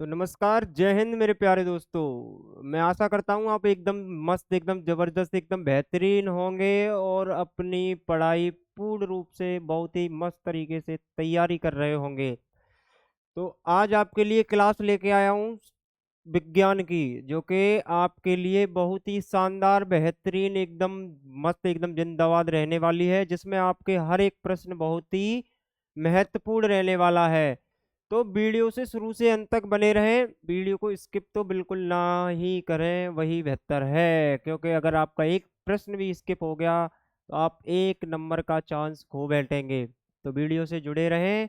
तो नमस्कार, जय हिंद मेरे प्यारे दोस्तों। मैं आशा करता हूँ आप एकदम मस्त, एकदम जबरदस्त, एकदम बेहतरीन होंगे और अपनी पढ़ाई पूर्ण रूप से बहुत ही मस्त तरीके से तैयारी कर रहे होंगे। तो आज आपके लिए क्लास लेके आया हूँ विज्ञान की, जो कि आपके लिए बहुत ही शानदार, बेहतरीन, एकदम मस्त, एकदम जिंदाबाद रहने वाली है, जिसमें आपके हर एक प्रश्न बहुत ही महत्वपूर्ण रहने वाला है। तो वीडियो से शुरू से अंत तक बने रहें, वीडियो को स्किप तो बिल्कुल ना ही करें, वही बेहतर है, क्योंकि अगर आपका एक प्रश्न भी स्किप हो गया तो आप एक नंबर का चांस खो बैठेंगे। तो वीडियो से जुड़े रहें।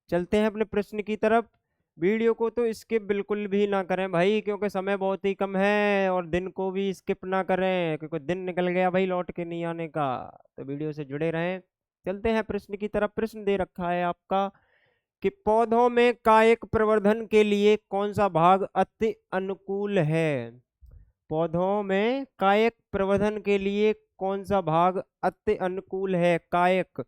चलते हैं अपने प्रश्न की तरफ। वीडियो को तो स्किप बिल्कुल भी ना करें भाई, क्योंकि समय बहुत ही कम है, और दिन को भी स्किप ना करें, क्योंकि दिन निकल गया भाई लौट के नहीं आने का। तो वीडियो से जुड़े रहें। चलते हैं प्रश्न की तरफ। प्रश्न दे रखा है आपका कि पौधों में कायिक प्रवर्धन के लिए कौन सा भाग अति अनुकूल है। पौधों में कायिक प्रवर्धन के लिए कौन सा भाग अति अनुकूल है। कायिक,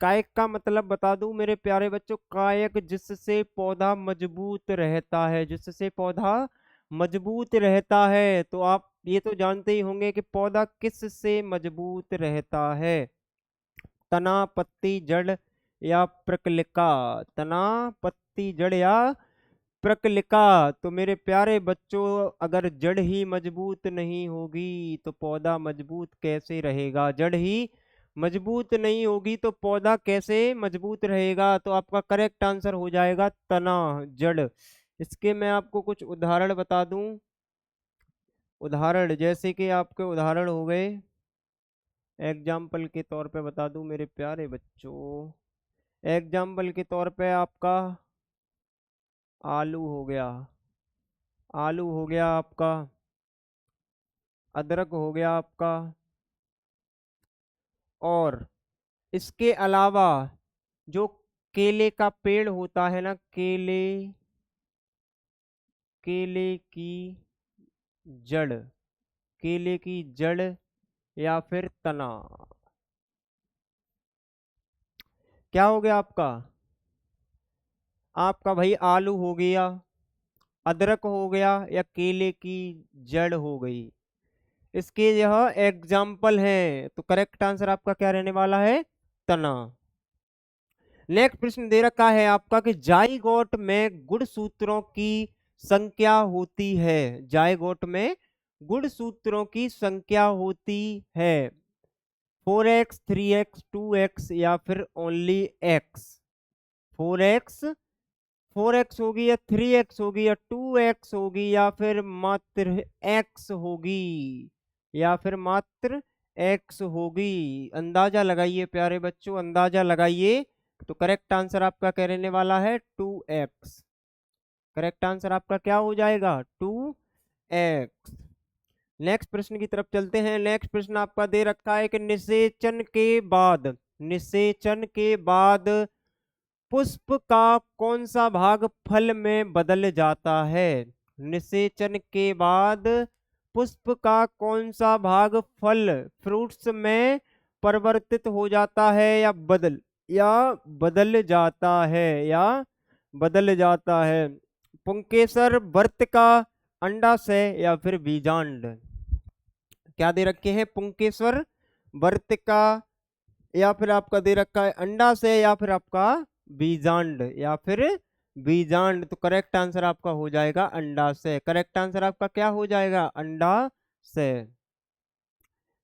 कायिक का मतलब बता दूं मेरे प्यारे बच्चों। कायिक जिससे पौधा मजबूत रहता है, जिससे पौधा मजबूत रहता है। तो आप ये तो जानते ही होंगे कि पौधा किस से मजबूत रहता है। तना, पत्ती, जड़ या प्रकलिका। तना, पत्ती, जड़ या प्रकलिका। तो मेरे प्यारे बच्चों, अगर जड़ ही मजबूत नहीं होगी तो पौधा मजबूत कैसे रहेगा। जड़ ही मजबूत नहीं होगी तो पौधा कैसे मजबूत रहेगा। तो आपका करेक्ट आंसर हो जाएगा तना, जड़। इसके मैं आपको कुछ उदाहरण बता दूं। उदाहरण जैसे कि आपके उदाहरण हो गए, एग्जाम्पल के तौर पे बता दूं मेरे प्यारे बच्चों। एग्जाम्पल के तौर पे आपका आलू हो गया, आलू हो गया आपका, अदरक हो गया आपका, और इसके अलावा जो केले का पेड़ होता है ना, केले, केले की जड़, केले की जड़ या फिर तना। क्या हो गया आपका? आपका भाई आलू हो गया, अदरक हो गया, या केले की जड़ हो गई। इसके यह एग्जाम्पल हैं, तो करेक्ट आंसर आपका क्या रहने वाला है? तना। नेक्स्ट प्रश्न दे रखा है आपका कि जाइगोट में गुणसूत्रों की संख्या होती है। जाइगोट में गुणसूत्रों की संख्या होती है 4x, 3x, 2x या फिर ओनली x। 4x, 4x होगी, या 3x होगी, या 2x होगी, या फिर मात्र x होगी, या फिर मात्र x होगी। अंदाजा लगाइए प्यारे बच्चों, अंदाजा लगाइए। तो करेक्ट आंसर आपका क्या रहने वाला है? 2x। करेक्ट आंसर आपका क्या हो जाएगा? 2x। नेक्स्ट प्रश्न की तरफ चलते हैं। नेक्स्ट प्रश्न आपका दे रखा है कि निषेचन के बाद, निषेचन के बाद पुष्प का कौन सा भाग फल में बदल जाता है। निषेचन के बाद पुष्प का कौन सा भाग फल, फ्रूट्स में परिवर्तित हो जाता है, या बदल जाता है, या बदल जाता है। पुंकेसर, वर्तिका, अंडाशय या फिर बीजांड। क्या दे रखे हैं? पुंकेश्वर, वर्तिका, या फिर आपका दे रखा है अंडाशय, या फिर आपका बीजांड, या फिर बीजांड। तो करेक्ट आंसर आपका हो जाएगा अंडाशय। करेक्ट आंसर आपका क्या हो जाएगा? अंडाशय।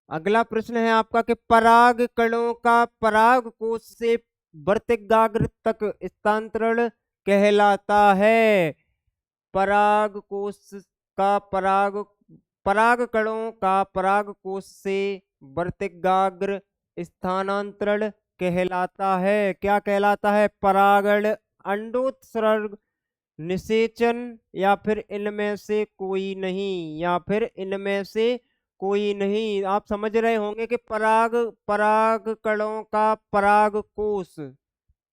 अगला प्रश्न है आपका कि पराग कणों का पराग कोश से वर्तिकाग्र तक स्थानांतरण कहलाता है। पराग कोश का पराग, पराग कणों का पराग कोश से वर्तिकाग्र स्थानांतरण कहलाता है। क्या कहलाता है? परागण, अंडोत्सर्ग, निषेचन, या फिर इनमें से कोई नहीं, या फिर इनमें से कोई नहीं। आप समझ रहे होंगे कि पराग, पराग कणों का पराग कोश।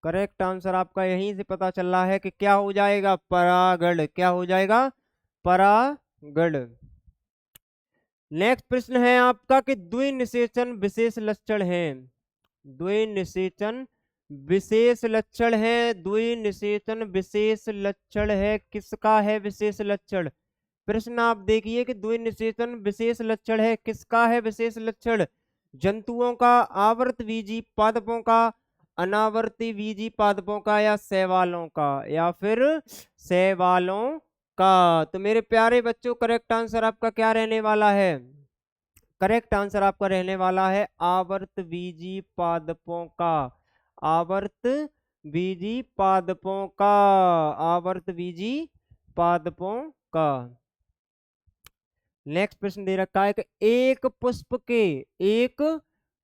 करेक्ट आंसर आपका यहीं से पता चल रहा है कि क्या हो जाएगा? परागण। क्या हो जाएगा? परागण। नेक्स्ट प्रश्न है आपका कि द्विनिषेचन विशेष लक्षण है। द्विनिषेचन विशेष लक्षण है, द्विनिषेचन विशेष लक्षण है, किसका है विशेष लक्षण? प्रश्न आप देखिए कि द्विनिषेचन विशेष लक्षण है, किसका है विशेष लक्षण? जंतुओं का, आवर्त बीजी पादपों का, अनावर्ती बीजी पादपों का, या शैवालों का, या फिर शैवालों का। तो मेरे प्यारे बच्चों करेक्ट आंसर आपका क्या रहने वाला है? करेक्ट आंसर आपका रहने वाला है आवर्त बीजी पादपों का। आवर्त बीजी पादपों का। आवर्त बीजी पादपों का। नेक्स्ट प्रश्न दे रखा है कि एक पुष्प के एक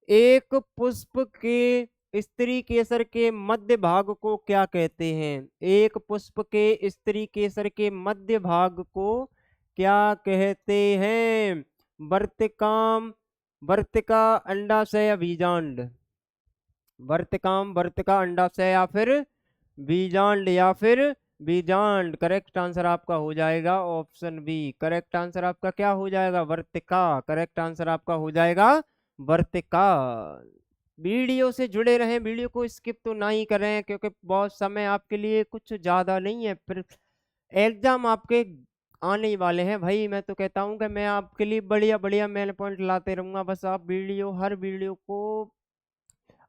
एक पुष्प के स्त्री केसर के मध्य भाग को क्या कहते हैं? एक पुष्प के स्त्री केसर के मध्य भाग को क्या कहते हैं? वर्तिकाम, वर्तिका, अंडाशय या बीजांड? वर्तिकाम, वर्तिका, अंडाशय या फिर बीजांड? या फिर बीजांड। करेक्ट आंसर आपका हो जाएगा ऑप्शन बी। करेक्ट आंसर आपका क्या हो जाएगा? वर्तिका। करेक्ट आंसर आपका हो जाएगा वर्तिका। वीडियो से जुड़े रहें, वीडियो को स्किप तो ना ही करें क्योंकि बहुत समय आपके लिए कुछ ज्यादा नहीं है, फिर एग्जाम आपके आने ही वाले हैं भाई। मैं तो कहता हूं कि मैं आपके लिए बढ़िया बढ़िया मेन पॉइंट लाते रहूंगा, बस आप वीडियो, हर वीडियो को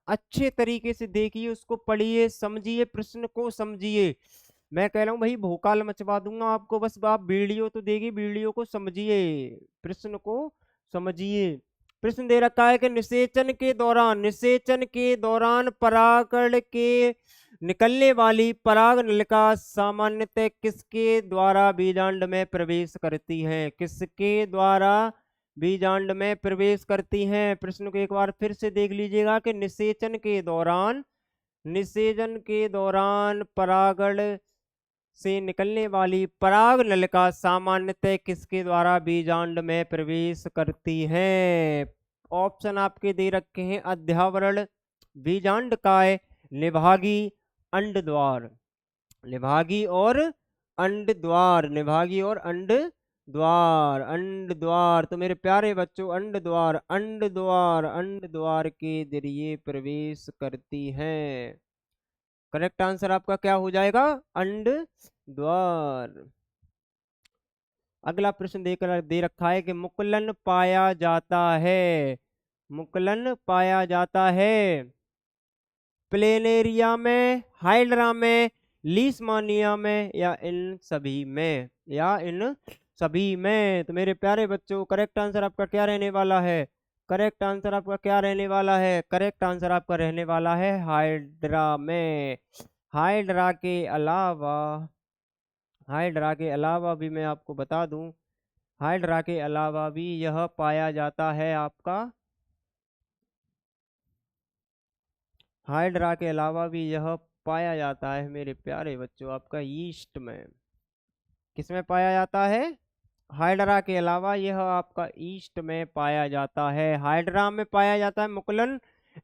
अच्छे तरीके से देखिए, उसको पढ़िए, समझिए, प्रश्न को समझिए। मैं कह रहा हूँ भाई भोकाल मचवा दूंगा आपको, बस आप वीडियो तो देखिए, वीडियो को समझिए, प्रश्न को समझिए। प्रश्न दे रखा है कि निषेचन के दौरान, निषेचन के दौरान परागकण के निकलने वाली पराग नलिका सामान्यतः किसके द्वारा बीजांड में प्रवेश करती है? किसके द्वारा बीजांड में प्रवेश करती हैं? प्रश्न को एक बार फिर से देख लीजिएगा कि निषेचन के दौरान, निषेचन के दौरान परागण से निकलने वाली पराग नलिका सामान्यतः किसके द्वारा बीजांड में प्रवेश करती है? ऑप्शन आपके दे रखे हैं अध्यावरण, बीजांडकाय, निभागी, अंड द्वार। निभागी और अंड द्वार, निभागी और अंड द्वार, अंड द्वार। तो मेरे प्यारे बच्चों अंड द्वार, अंड द्वार, अंड द्वार के जरिए प्रवेश करती है। करेक्ट आंसर आपका क्या हो जाएगा? अंड द्वार। अगला प्रश्न देकर दे रखा है कि मुकुलन पाया जाता है, मुकुलन पाया जाता है प्लेनेरिया में, हाइड्रा में, लीशमानिया में, या इन सभी में, या इन सभी में। तो मेरे प्यारे बच्चों करेक्ट आंसर आपका क्या रहने वाला है? करेक्ट आंसर आपका क्या रहने वाला है? करेक्ट आंसर आपका रहने वाला है हाइड्रा में। हाइड्रा के अलावा, हाइड्रा के अलावा भी मैं आपको बता दूं, हाइड्रा के अलावा भी यह पाया जाता है आपका, हाइड्रा के अलावा भी यह पाया जाता है मेरे प्यारे बच्चों आपका यीस्ट में। किसमें पाया जाता है? हाइड्रा के अलावा यह आपका ईस्ट में पाया जाता है। हाइड्रा में पाया जाता है मुकुलन,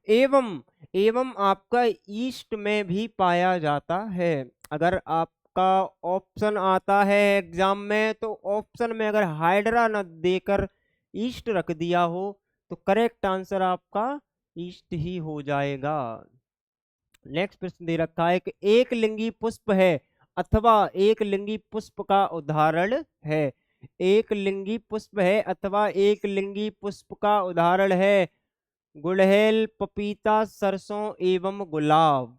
एवं एवं आपका ईस्ट में भी पाया जाता है। अगर आपका ऑप्शन आता है एग्जाम में, तो ऑप्शन में अगर हाइड्रा न देकर ईस्ट रख दिया हो तो करेक्ट आंसर आपका ईस्ट ही हो जाएगा। नेक्स्ट प्रश्न दे रखा है कि एक लिंगी पुष्प है अथवा एक लिंगी पुष्प का उदाहरण है। एक लिंगी पुष्प है अथवा एक लिंगी पुष्प का उदाहरण है गुड़हल, पपीता, सरसों एवं गुलाब।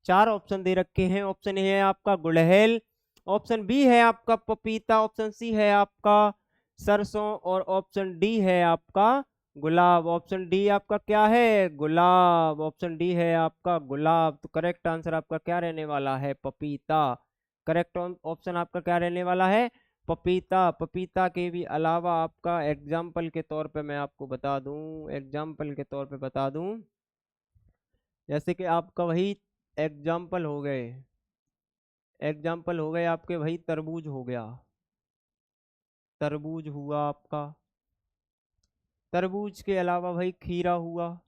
चार ऑप्शन दे रखे हैं। ऑप्शन ए है आपका गुड़हल, ऑप्शन बी है आपका पपीता, ऑप्शन सी है आपका सरसों, और ऑप्शन डी है आपका गुलाब। ऑप्शन डी आपका क्या है? गुलाब। ऑप्शन डी है आपका गुलाब। तो करेक्ट आंसर आपका क्या रहने वाला है? पपीता। करेक्ट ऑप्शन आपका क्या रहने वाला है? पपीता। पपीता के भी अलावा आपका एग्जाम्पल के तौर पे मैं आपको बता दूं, एग्जाम्पल के तौर पे बता दूं, जैसे कि आपका वही एग्जाम्पल हो गए, एग्जाम्पल हो गए आपके वही तरबूज हो गया, तरबूज हुआ आपका, तरबूज के अलावा भाई खीरा हुआ,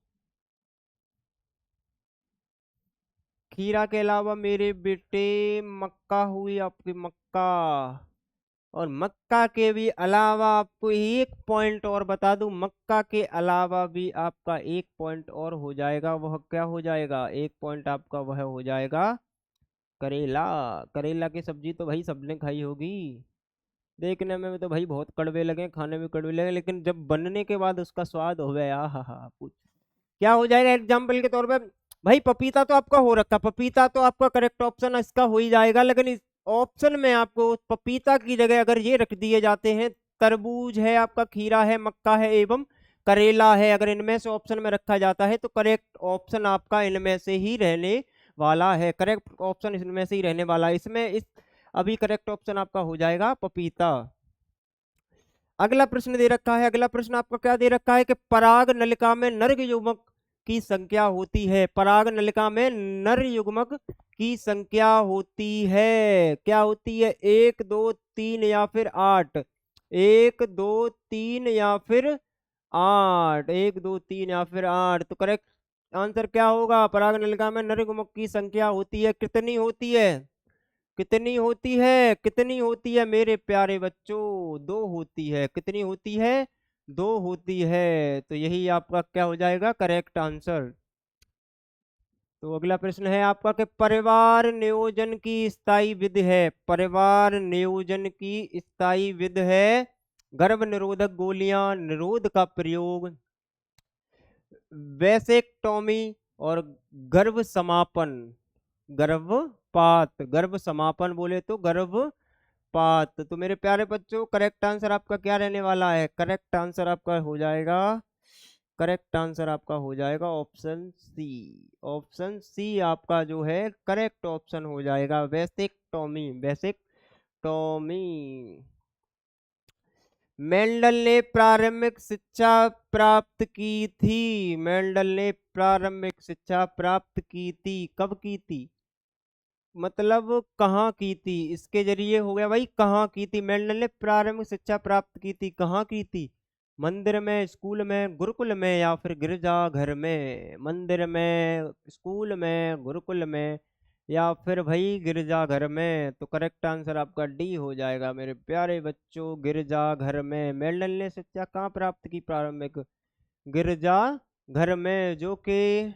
खीरा के अलावा मेरे बेटे मक्का हुई आपकी, मक्का। और मक्का के भी अलावा आपको एक पॉइंट और बता दूं, मक्का के अलावा भी आपका एक पॉइंट और हो जाएगा। वह क्या हो जाएगा? एक पॉइंट आपका वह हो जाएगा करेला। करेला की सब्जी तो भाई सबने खाई होगी, देखने में तो भाई बहुत कड़वे लगे, खाने में कड़वे लगे, लेकिन जब बनने के बाद उसका स्वाद हो गया, हा पूछ क्या हो जाएगा। एग्जाम्पल के तौर पे भाई पपीता तो आपका हो रखा, पपीता तो आपका करेक्ट ऑप्शन इसका हो ही जाएगा, लेकिन इस ऑप्शन में आपको पपीता की जगह अगर ये रख दिए जाते हैं, तरबूज है आपका, खीरा है, मक्का है एवं करेला है, अगर इनमें से ऑप्शन में रखा जाता है तो करेक्ट ऑप्शन आपका इनमें से ही रहने वाला है। करेक्ट ऑप्शन इसमें से ही रहने वाला है। इसमें इस अभी करेक्ट ऑप्शन आपका हो जाएगा पपीता। अगला प्रश्न दे रखा है, अगला प्रश्न आपका क्या दे रखा है कि पराग नलिका में नर युग्मक की संख्या होती है। पराग नलिका में नर युग्मक की संख्या होती है, क्या होती है? 1 2 3 या फिर 8? 1 2 3 या फिर 8? 1 2 3 या फिर 8? तो करेक्ट आंसर क्या होगा? पराग नलिका में नर युग्मक की संख्या होती है। कितनी होती है? कितनी होती है? कितनी होती है मेरे प्यारे बच्चों? 2 होती है। कितनी होती है? 2 होती है। तो यही आपका क्या हो जाएगा करेक्ट आंसर। तो अगला प्रश्न है आपका कि परिवार नियोजन की स्थायी विधि है। परिवार नियोजन की स्थायी विधि है गर्भ निरोधक गोलियां, निरोध का प्रयोग, वैसेक्टोमी और गर्भ समापन, गर्भपात। गर्भ समापन बोले तो गर्भपात। तो मेरे प्यारे बच्चों करेक्ट आंसर आपका क्या रहने वाला है? करेक्ट आंसर आपका हो जाएगा, करेक्ट आंसर आपका हो जाएगा ऑप्शन सी। ऑप्शन सी आपका जो है करेक्ट ऑप्शन हो जाएगा, वैसेक्टोमी। वैसेक्टोमी। मेंडल ने प्रारंभिक शिक्षा प्राप्त की थी। मेंडल ने प्रारंभिक शिक्षा प्राप्त की थी, कब की थी? मतलब कहाँ की थी? इसके जरिए हो गया भाई, कहाँ की थी? मेंडल ने प्रारंभिक शिक्षा प्राप्त की थी, कहाँ की थी? मंदिर में, स्कूल में, गुरुकुल में या फिर गिरजाघर में? मंदिर में, स्कूल में, गुरुकुल में या फिर भाई गिरजाघर में? तो करेक्ट आंसर आपका डी हो जाएगा मेरे प्यारे बच्चों, गिरजाघर में। मेंडल ने शिक्षा कहाँ प्राप्त की प्रारंभिक? गिरजाघर में, जो कि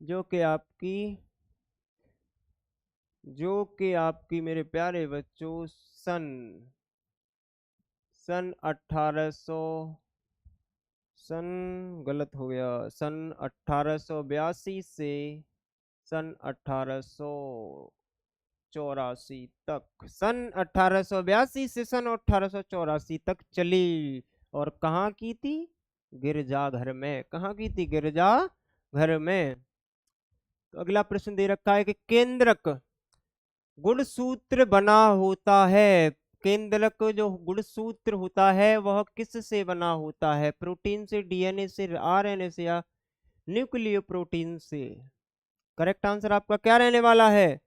जो कि आपकी जो कि आपकी मेरे प्यारे बच्चों सन सन 1800 सन गलत हो गया, सन 1882 से सन 1884 तक, सन 1882 से सन 1884 तक चली। और कहाँ की थी? गिरजाघर में। कहाँ की थी? गिरजाघर में। तो अगला प्रश्न दे रखा है कि केंद्रक गुणसूत्र बना होता है। केंद्रक जो गुणसूत्र होता है वह किस से बना होता है? प्रोटीन से, डीएनए से, आरएनए से या न्यूक्लियो प्रोटीन से? करेक्ट आंसर आपका क्या रहने वाला है?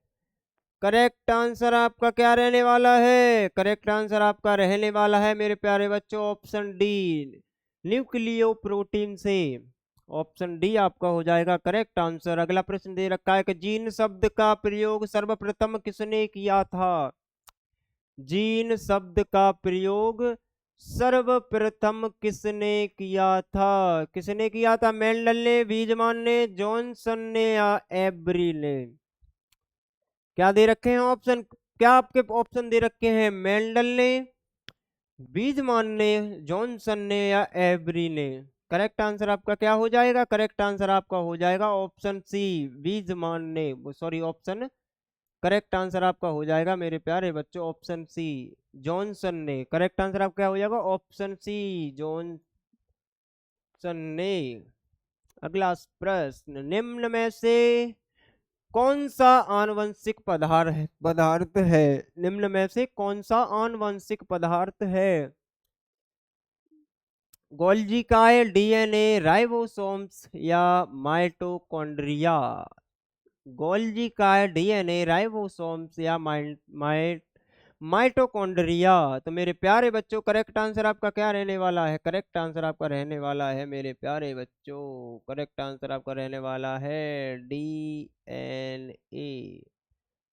करेक्ट आंसर आपका क्या रहने वाला है? करेक्ट आंसर आपका रहने वाला है मेरे प्यारे बच्चों ऑप्शन डी, न्यूक्लियो प्रोटीन से। ऑप्शन डी आपका हो जाएगा करेक्ट आंसर। अगला प्रश्न दे रखा है कि जीन शब्द का प्रयोग सर्वप्रथम किसने किया था? जीन शब्द का प्रयोग सर्वप्रथम किसने किया था? किसने किया था? मेंडल ने, वीजमान ने, जॉनसन ने या एब्री ने? क्या दे रखे हैं ऑप्शन? क्या आपके ऑप्शन दे रखे हैं? मेंडल ने, वीजमान ने, जॉनसन ने या एब्री ने? करेक्ट आंसर आपका क्या हो जाएगा? करेक्ट आंसर आपका हो जाएगा ऑप्शन सी, वीजमान ने, सॉरी ऑप्शन, करेक्ट आंसर आपका हो जाएगा मेरे प्यारे बच्चों ऑप्शन सी, जॉनसन ने। करेक्ट आंसर आपका क्या हो जाएगा? ऑप्शन सी, जॉनसन ने। अगला प्रश्न, निम्न में से कौन सा आनुवंशिक पदार्थ है? निम्न में से कौन सा आनुवंशिक पदार्थ है? गोल्जी काय, डीएनए, राइबोसोम्स या माइटोकॉन्ड्रिया? गोल्जी काय, डीएनए, राइबोसोम्स या माइटोकॉन्ड्रिया? तो मेरे प्यारे बच्चों करेक्ट आंसर आपका क्या रहने वाला है? करेक्ट आंसर आपका रहने वाला है मेरे प्यारे बच्चों, करेक्ट आंसर आपका रहने वाला है डीएनए।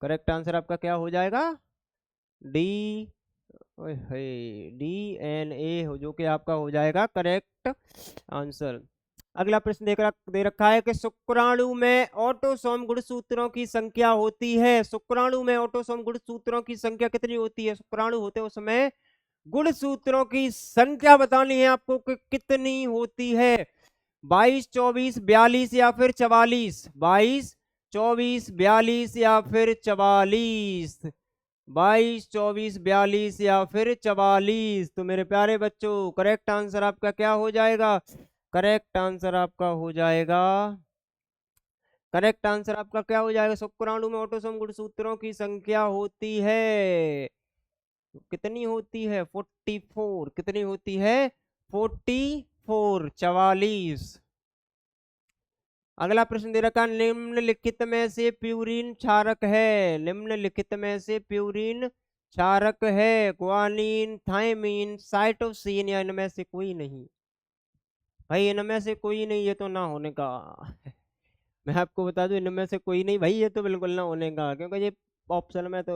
करेक्ट आंसर आपका क्या हो जाएगा? डी, DNA हो, जो कि आपका हो जाएगा करेक्ट आंसर। अगला प्रश्न दे रखा है कि शुक्राणु में ऑटोसोम गुणसूत्रों की संख्या होती है। शुक्राणु में ऑटोसोम गुणसूत्रों की संख्या कितनी होती है? शुक्राणु होते हैं उसमें गुणसूत्रों की संख्या बतानी है आपको कि कितनी होती है। 22, 24, 42 या फिर 44? 22, 24, 42 या फिर 44? 22, 24, 42 या फिर 44? तो मेरे प्यारे बच्चों करेक्ट आंसर आपका क्या हो जाएगा? करेक्ट आंसर आपका हो जाएगा, करेक्ट आंसर आपका क्या हो जाएगा? शुक्राणु में ऑटोसोम गुणसूत्रों की संख्या होती है, कितनी होती है? 44। कितनी होती है? 44, 44। अगला प्रश्न दे रखा, निम्नलिखित में से प्यूरिन क्षारक है। निम्नलिखित में से प्यूरिन क्षारक है। ग्वानिन, थायमीन, साइटोसिन या इनमें से कोई नहीं? भाई इनमें से कोई नहीं, ये तो ना होने का। मैं आपको बता दूं इनमें से कोई नहीं भाई, ये तो बिल्कुल ना होने का, क्योंकि ये ऑप्शन में तो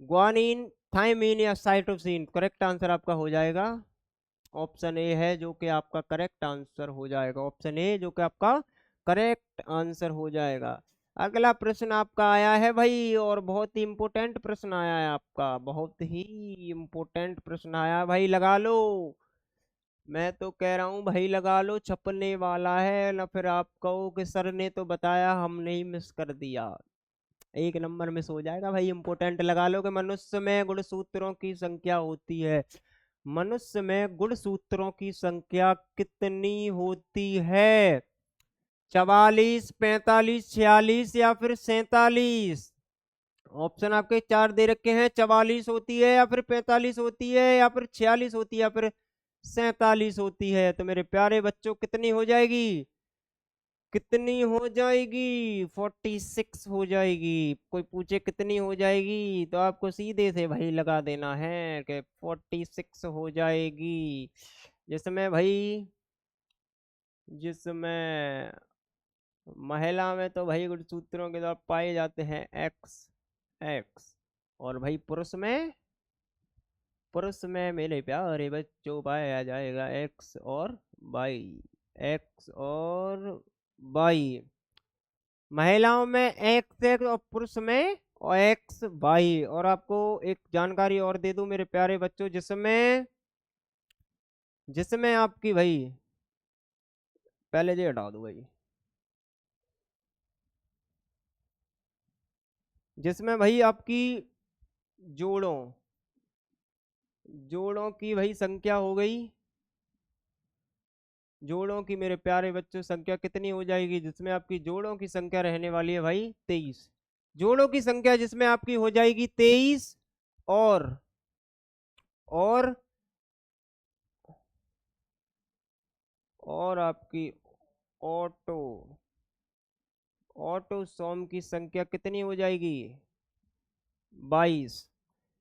ग्वानिन, थायमीन या साइटोसिन। करेक्ट आंसर आपका हो जाएगा ऑप्शन ए है, जो कि आपका करेक्ट आंसर हो जाएगा। ऑप्शन ए जो कि आपका करेक्ट आंसर हो जाएगा। अगला प्रश्न आपका आया है भाई, और बहुत ही इंपोर्टेंट प्रश्न आया है आपका, बहुत ही इंपोर्टेंट प्रश्न आया है भाई, लगा लो। मैं तो कह रहा हूँ भाई लगा लो, छपने वाला है ना, फिर आप कहो कि सर ने तो बताया हमने ही मिस कर दिया। एक नंबर मिस हो जाएगा भाई। इंपोर्टेंट लगा लो कि मनुष्य में गुणसूत्रों की संख्या होती है। मनुष्य में गुणसूत्रों की संख्या कितनी होती है? 44, 45, 46 या फिर 47? ऑप्शन आपके चार दे रखे हैं। 44 होती है या फिर 45 होती है या फिर 46 होती है या फिर 47 होती है? तो मेरे प्यारे बच्चों कितनी हो जाएगी? कितनी हो जाएगी? 46 हो जाएगी। कोई पूछे कितनी हो जाएगी तो आपको सीधे से भाई लगा देना है कि 46 हो जाएगी। जिसमें भाई, जिसमें महिला में तो भाई गुणसूत्रों के द्वारा पाए जाते हैं एक्स, एक्स। और भाई पुरुष में मेरे प्यारे बच्चों पाया जाएगा एक्स और वाई, एक्स और वाई। महिलाओं में एक्स एक्स और पुरुष में और एक्स वाई। और आपको एक जानकारी और दे दूं मेरे प्यारे बच्चों, जिसमें जिसमें आपकी भाई, पहले ये हटा दो भाई, जिसमें भाई आपकी जोड़ों जोड़ों की भाई संख्या हो गई। जोड़ों की मेरे प्यारे बच्चों संख्या कितनी हो जाएगी? जिसमें आपकी जोड़ों की संख्या रहने वाली है भाई 23। जोड़ों की संख्या जिसमें आपकी हो जाएगी 23। और और आपकी ऑटो ऑटोसोम की संख्या कितनी हो जाएगी? 22।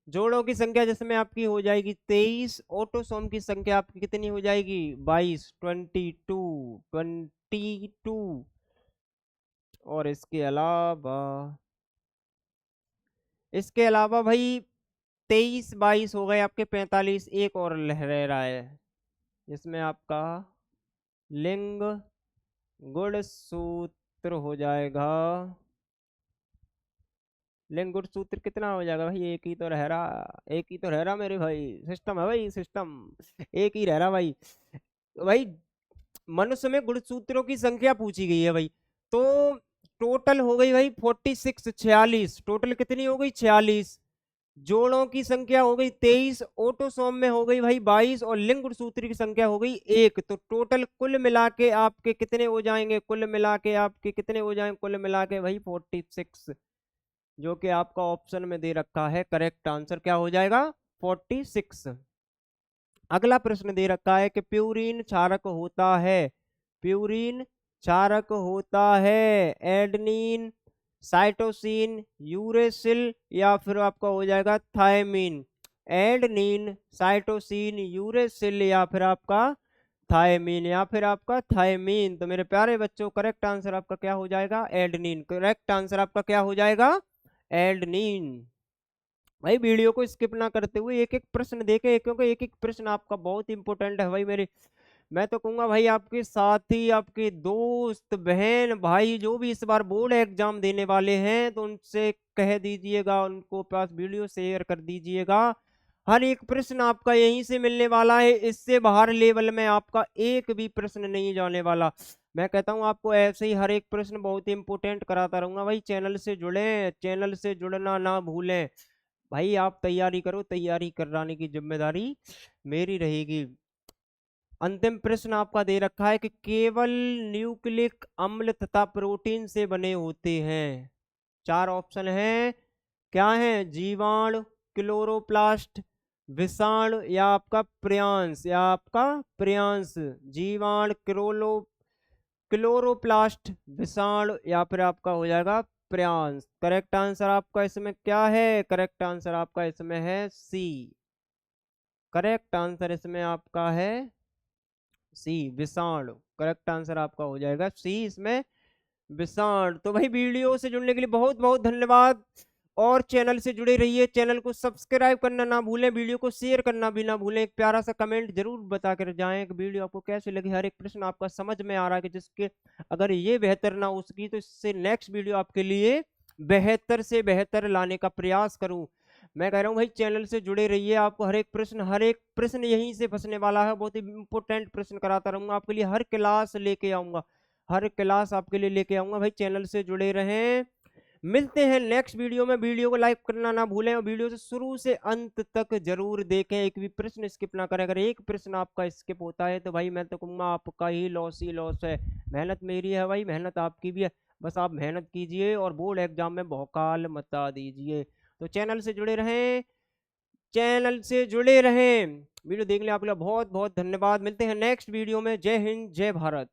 जोड़ों की संख्या जिसमें आपकी हो जाएगी 23, ऑटोसोम की संख्या आपकी कितनी हो जाएगी? 22, 22, 22। और इसके अलावा भाई 23, 22 हो गए आपके, 45 एक और रह रहा है, जिसमें आपका लिंग गुणसूत्र हो जाएगा। लिंग गुणसूत्र कितना हो जाएगा भाई? एक ही तो रह रहा, एक ही तो रह रहा मेरे भाई, सिस्टम है भाई सिस्टम, एक ही रह रहा भाई। भाई मनुष्य में गुणसूत्रों की संख्या पूछी गई है भाई, तो टोटल हो गई भाई 46, 46। टोटल कितनी हो गई? 46। जोड़ों की संख्या हो गई 23, ऑटोसोम में हो गई भाई 22 और लिंग गुणसूत्र की संख्या हो गई 1। तो टोटल कुल मिला के आपके कितने हो जाएंगे? कुल मिला के आपके कितने हो जाएंगे? कुल मिला के भाई 46, जो कि आपका ऑप्शन में दे रखा है। करेक्ट आंसर क्या हो जाएगा? 46। अगला प्रश्न दे रखा है कि प्यूरिन क्षारक होता है। प्यूरिन क्षारक होता है एडनिन, साइटोसिन, यूरेसिल या फिर आपका हो जाएगा थायमीन। एडनिन, साइटोसिन, यूरेसिल या फिर आपका थायमीन, या फिर आपका थायमीन। तो मेरे प्यारे बच्चों करेक्ट आंसर आपका क्या हो जाएगा? एडनिन। करेक्ट आंसर आपका क्या हो जाएगा? एडनिन। भाई वीडियो को स्किप ना करते हुए एक एक प्रश्न देखे, क्योंकि एक एक प्रश्न आपका बहुत इंपॉर्टेंट है भाई मेरे। मैं तो कहूंगा भाई आपके साथी, आपके दोस्त, बहन, भाई जो भी इस बार बोर्ड एग्जाम देने वाले हैं तो उनसे कह दीजिएगा, उनको पास वीडियो शेयर कर दीजिएगा। हर एक प्रश्न आपका यहीं से मिलने वाला है, इससे बाहर लेवल में आपका एक भी प्रश्न नहीं जाने वाला। मैं कहता हूँ आपको ऐसे ही हर एक प्रश्न बहुत इंपॉर्टेंट कराता रहूंगा भाई। चैनल से जुड़े, चैनल से जुड़ना ना भूलें भाई। आप तैयारी करो, तैयारी कराने की जिम्मेदारी मेरी रहेगी। अंतिम प्रश्न आपका दे रखा है कि केवल न्यूक्लिक अम्ल तथा प्रोटीन से बने होते हैं। चार ऑप्शन हैं, क्या है? जीवाणु, क्लोरोप्लास्ट, विषाणु या आपका प्रियांश, जीवाणु, क्लोरोप्लास्ट, विषाणु या फिर आपका हो जाएगा प्रियांश। करेक्ट आंसर आपका इसमें क्या है? करेक्ट आंसर आपका इसमें है सी। करेक्ट आंसर इसमें आपका है सी, विषाणु। करेक्ट आंसर आपका हो जाएगा सी इसमें, विषाणु। तो भाई वीडियो से जुड़ने के लिए बहुत बहुत धन्यवाद, और चैनल से जुड़े रहिए। चैनल को सब्सक्राइब करना ना भूलें, वीडियो को शेयर करना भी ना भूलें। एक प्यारा सा कमेंट जरूर बता कर जाएं कि वीडियो आपको कैसी लगी, हर एक प्रश्न आपका समझ में आ रहा है कि जिसके अगर ये बेहतर ना हो सकी तो इससे नेक्स्ट वीडियो आपके लिए बेहतर से बेहतर लाने का प्रयास करूं। मैं कह रहा हूँ भाई चैनल से जुड़े रहिए, आपको हर एक प्रश्न यहीं से फंसने वाला है। बहुत ही इंपॉर्टेंट प्रश्न कराता रहूंगा आपके लिए, हर क्लास लेके आऊंगा, हर क्लास आपके लिए लेके आऊंगा भाई। चैनल से जुड़े रहें। मिलते हैं नेक्स्ट वीडियो में। वीडियो को लाइक करना ना भूलें और वीडियो से शुरू से अंत तक जरूर देखें, एक भी प्रश्न स्किप ना करें। अगर एक प्रश्न आपका स्किप होता है तो भाई मैं तो कहूँगा आपका ही लॉस है। मेहनत मेरी है भाई, मेहनत आपकी भी है। बस आप मेहनत कीजिए और बोर्ड एग्जाम में भौकाल मचा दीजिए। तो चैनल से जुड़े रहें, चैनल से जुड़े रहें। वीडियो देखने आप लोग बहुत बहुत धन्यवाद। मिलते हैं नेक्स्ट वीडियो में। जय हिंद, जय भारत।